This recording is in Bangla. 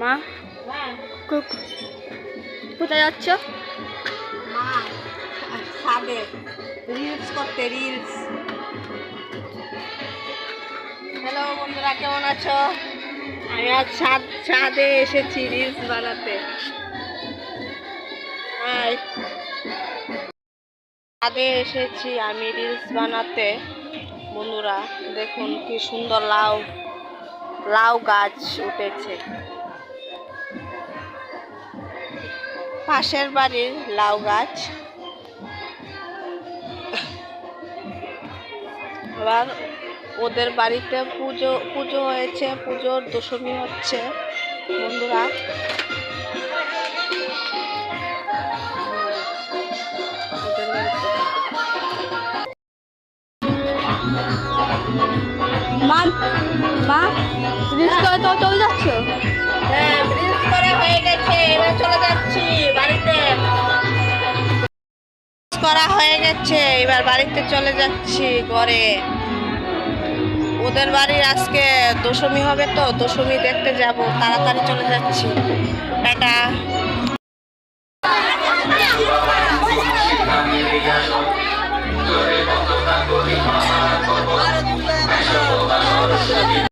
মা কোথায় যাচ্ছ? মা ছাদে রিলস করতে, রিলস। হ্যালো বন্ধুরা, কেমন আছো? আমি আজ ছাদে এসেছি রিলস বানাতে। হাই, ছাদে এসেছি আমি রিলস বানাতে। বন্ধুরা দেখুন কি সুন্দর লাউ গাছ উঠেছে। পাশের বাড়ির লাউ গাছ। এবার ওদের বাড়িতে পুজো হয়েছে, পুজোর দশমী হচ্ছে বন্ধুরা। মা রিলস করে তো চলে যাচ্ছ? হ্যাঁ, রিলস করা হয়ে গেছে, এবার চলে যাচ্ছি বাড়িতে। করা হয়ে গেছে, এবার বাড়িতে চলে যাচ্ছি ঘরে। ওদের বাড়ির আজকে দশমী হবে তো, দশমী দেখতে যাব, তাড়াতাড়ি চলে যাচ্ছি। টাটা।